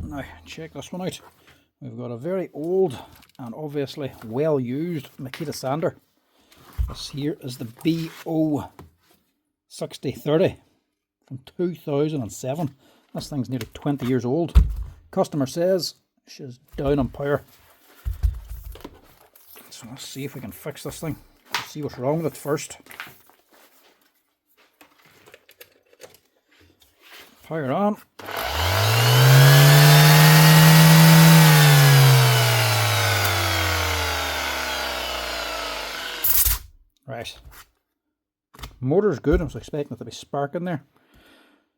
Now check this one out. We've got a very old and obviously well used Makita sander. This here is the BO6030 from 2007. This thing's nearly 20 years old. Customer says she's down on power. So let's see if we can fix this thing. Let's see what's wrong with it first. Power on. Right. Motor's good. I was expecting it to be sparking there.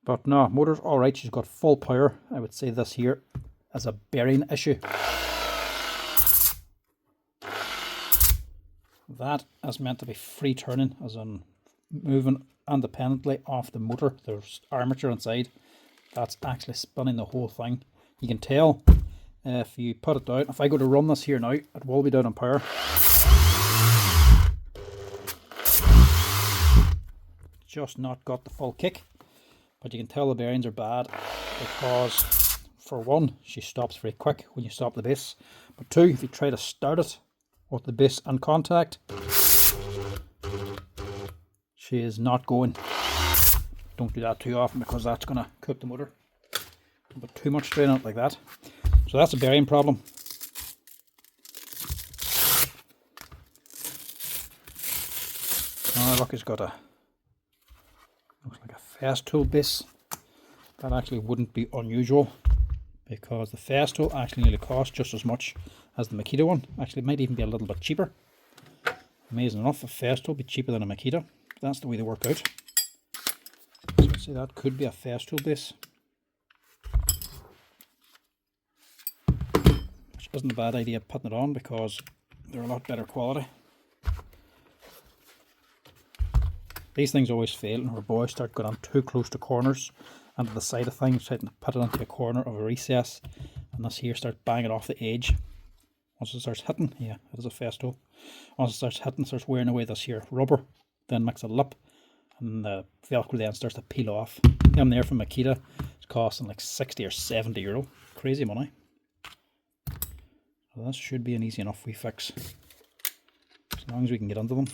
But no, motor's alright. She's got full power. I would say this here is a bearing issue. That is meant to be free turning, as in moving independently off the motor. There's armature inside. That's actually spinning the whole thing. You can tell if you put it down. If I go to run this here now, it will be down on power. Just not got the full kick, but you can tell the bearings are bad because, for one, she stops very quick when you stop the base, but two, if you try to start it with the base in contact, she is not going. Don't do that too often because that's going to cook the motor. Don't put too much strain on it like that. So that's a bearing problem. Oh, look, it's got a, looks like a fast tool base. That actually wouldn't be unusual because the fast tool actually nearly costs just as much as the Makita one. Actually, it might even be a little bit cheaper. Amazing enough, a fast tool be cheaper than a Makita. That's the way they work out. So I'd say that could be a fast tool base, which isn't a bad idea putting it on because they're a lot better quality. These things always fail and our boys start going on too close to corners and to the side of things, trying to put it into a corner of a recess, and this here starts banging off the edge. Once it starts hitting, yeah, it is a fast tool. Once it starts hitting, starts wearing away this here rubber, then makes a lip, and the Velcro then starts to peel off. Them there from Makita is costing like 60 or 70 euro. Crazy money. So this should be an easy enough wee fix, as long as we can get into them.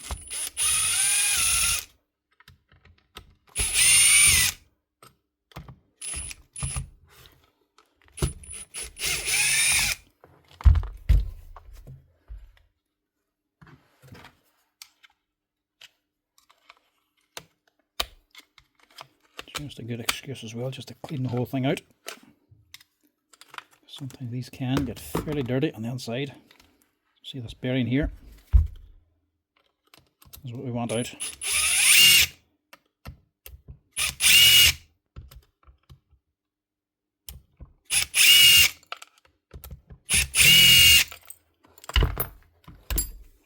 Just a good excuse as well, just to clean the whole thing out. Sometimes these can get fairly dirty on the inside. See this bearing here? This is what we want out.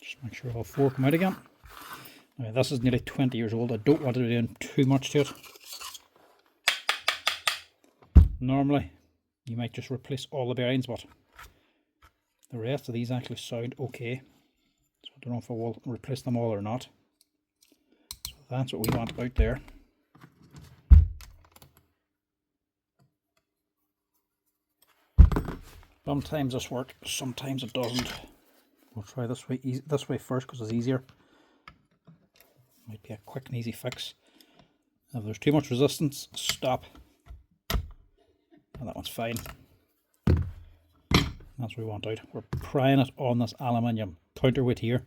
Just make sure all four come out again. Now, this is nearly 20 years old. I don't want to be doing too much to it. Normally, you might just replace all the bearings, but the rest of these actually sound okay. So I don't know if I will replace them all or not. So that's what we want out there. Sometimes this works, sometimes it doesn't. We'll try this way first because it's easier. Might be a quick and easy fix. If there's too much resistance, stop. And that one's fine. That's what we want out. We're prying it on this aluminium counterweight here.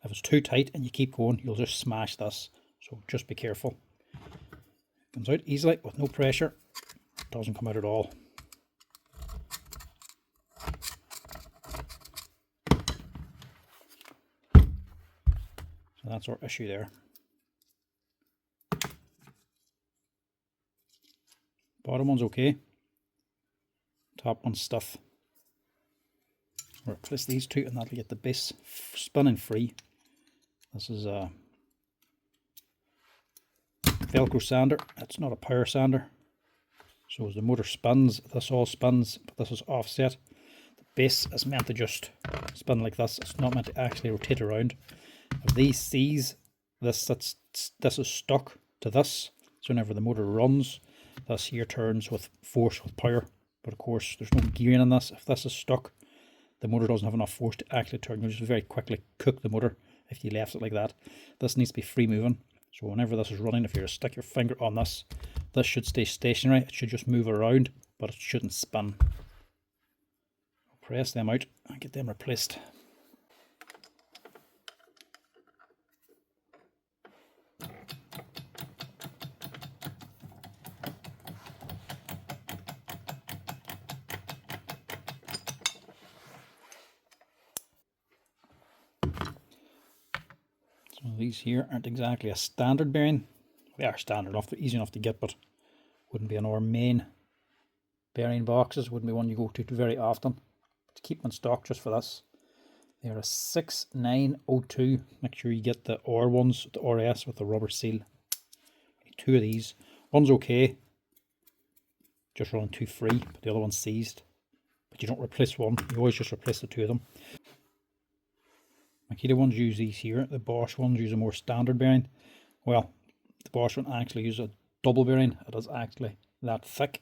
If it's too tight and you keep going, you'll just smash this. So just be careful. It comes out easily with no pressure. It doesn't come out at all. So that's our issue there. Bottom one's okay. Top one's stuff. Replace these two and that'll get the base spinning free. This is a Velcro sander. It's not a power sander. So as the motor spins, this all spins, but this is offset. The base is meant to just spin like this. It's not meant to actually rotate around. If these sees this is stuck to this, so whenever the motor runs, this here turns with force, with power. But of course, there's no gearing in this. If this is stuck, the motor doesn't have enough force to actually turn. You'll just very quickly cook the motor if you left it like that. This needs to be free moving. So whenever this is running, if you were to stick your finger on this, this should stay stationary. It should just move around, but it shouldn't spin. Press them out and get them replaced. So these here aren't exactly a standard bearing. They are standard enough, they're easy enough to get, but wouldn't be in our main bearing boxes, wouldn't be one you go to very often. To keep them in stock just for this, they are a 6902. Make sure you get the R ones, the RS with the rubber seal. Two of these. One's okay, just running too free, but the other one's seized. But you don't replace one, you always just replace the two of them. Makita ones use these here, the Bosch ones use a more standard bearing. Well, the Bosch one actually uses a double bearing, it is actually that thick.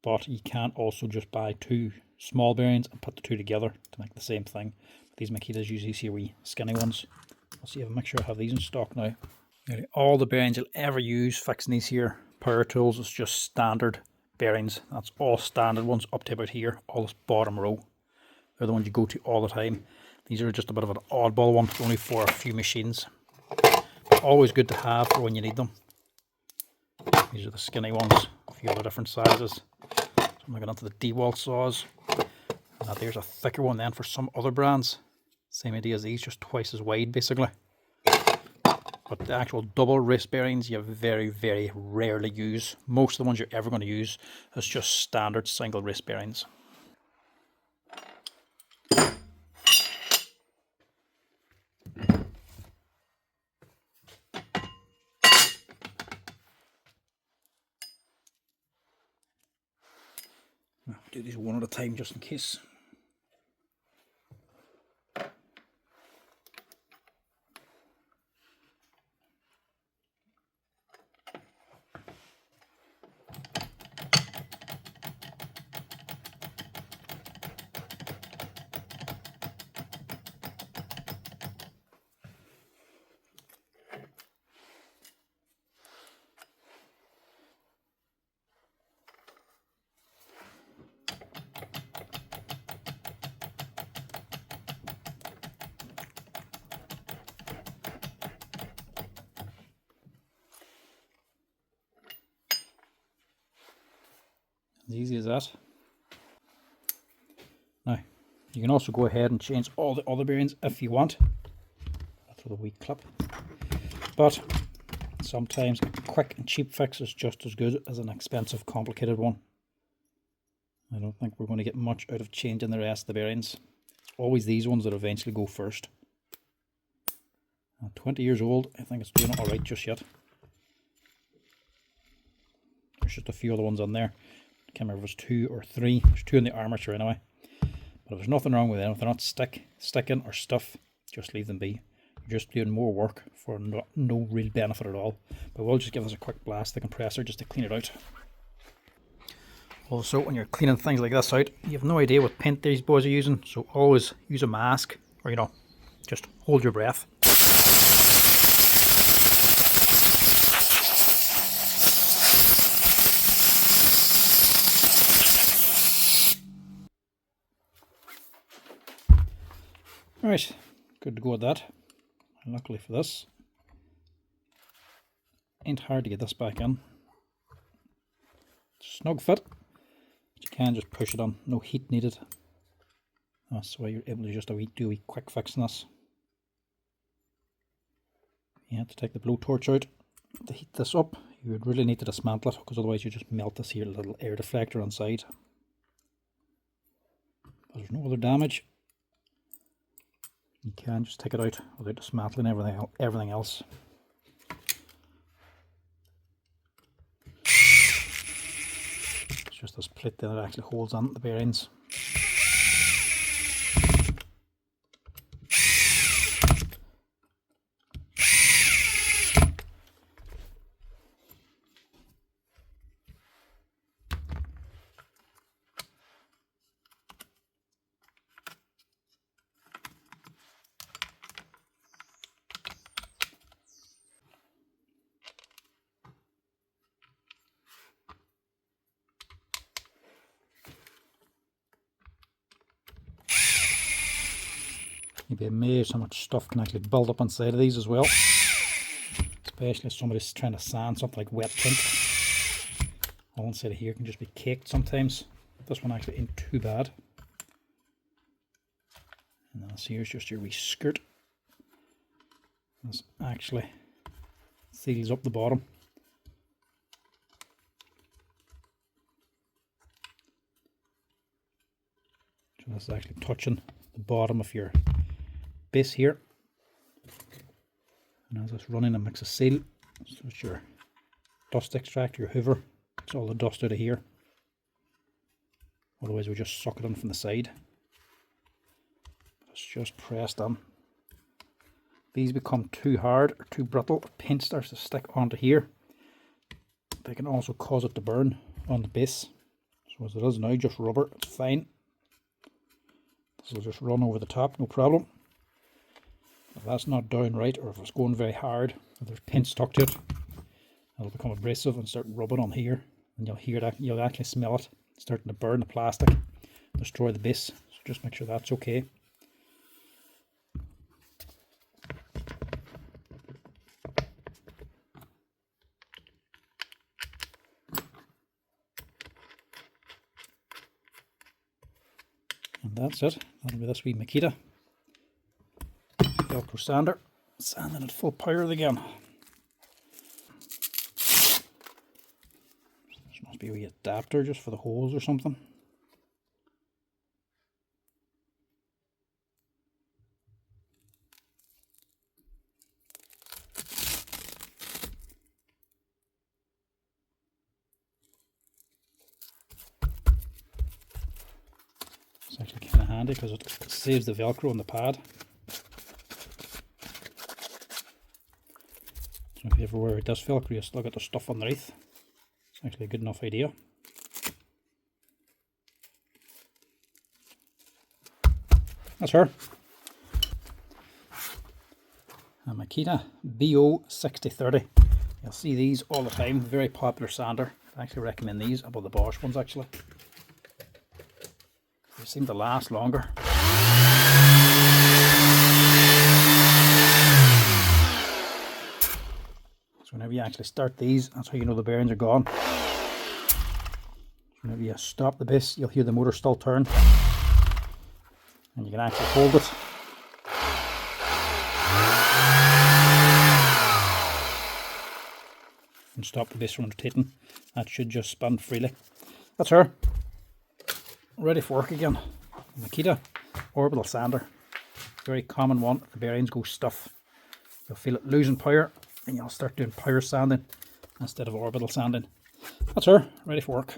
But you can also just buy two small bearings and put the two together to make the same thing. But these Makitas use these here wee skinny ones. I'll see if I make sure I have these in stock now. Nearly all the bearings you'll ever use fixing these here power tools is just standard bearings. That's all standard ones up to about here, all this bottom row. They're the ones you go to all the time. These are just a bit of an oddball one, only for a few machines. But always good to have for when you need them. These are the skinny ones, a few other different sizes. So I'm looking onto the DeWalt saws. And there's a thicker one then for some other brands. Same idea as these, just twice as wide basically. But the actual double wrist bearings you very, very rarely use. Most of the ones you're ever going to use is just standard single wrist bearings. I'll do these one at a time just in case. As easy as that. Now, you can also go ahead and change all the other bearings if you want. That's with a wee clip. But sometimes a quick and cheap fix is just as good as an expensive, complicated one. I don't think we're going to get much out of changing the rest of the bearings. It's always these ones that eventually go first. 20 years old, I think it's doing it alright just yet. There's just a few other ones on there. I can't remember if it was 2 or 3. There's 2 in the armature anyway. But if there's nothing wrong with them, if they're not sticking or stuff, just leave them be. You're just doing more work for no real benefit at all. But we'll just give this a quick blast, the compressor, just to clean it out. Also, when you're cleaning things like this out, you have no idea what paint these boys are using, so always use a mask, or just hold your breath. Right, good to go with that. And luckily for this, ain't hard to get this back in. Snug fit, but you can just push it on, no heat needed. That's why you're able to just do a quick fix on this. You have to take the blowtorch out to heat this up. You would really need to dismantle it, because otherwise you just melt this here little air deflector inside. But there's no other damage. You can just take it out without dismantling everything else. It's just this plate there that actually holds on the bearings. You'd be amazed how much stuff can actually build up inside of these as well. Especially if somebody's trying to sand something like wet paint. All inside of here can just be caked sometimes. This one actually ain't too bad. And this here's just your wee skirt. This actually seals up the bottom. So this is actually touching the bottom of your base here. And as it's running, it makes a seal. So it's your dust extractor, your hoover. It's all the dust out of here. Otherwise we just suck it in from the side. It's just pressed on. These become too hard or too brittle, paint starts to stick onto here. They can also cause it to burn on the base. So as it is now, just rubber, it's fine. This will just run over the top, no problem. If that's not down right, or if it's going very hard, if there's paint stuck to it, it'll become abrasive and start rubbing on here. And you'll hear that, you'll actually smell it starting to burn the plastic, destroy the base. So just make sure that's okay. And that's it. That'll be this wee Makita Velcro sander. Sanding at full power again. This must be a wee adapter just for the holes or something. It's actually kind of handy because it saves the Velcro on the pad. So if you ever wear this Velcro, you still got the stuff underneath. It's actually a good enough idea. That's her. A Makita BO6030. You'll see these all the time. Very popular sander. I actually recommend these above the Bosch ones actually. They seem to last longer. So whenever you actually start these, that's how you know the bearings are gone. So whenever you stop the base, you'll hear the motor still turn. And you can actually hold it. And stop the base from rotating. That should just spin freely. That's her. Ready for work again. Makita orbital sander. Very common one. If the bearings go stuff, you'll feel it losing power and you'll start doing power sanding instead of orbital sanding. That's her. Ready for work.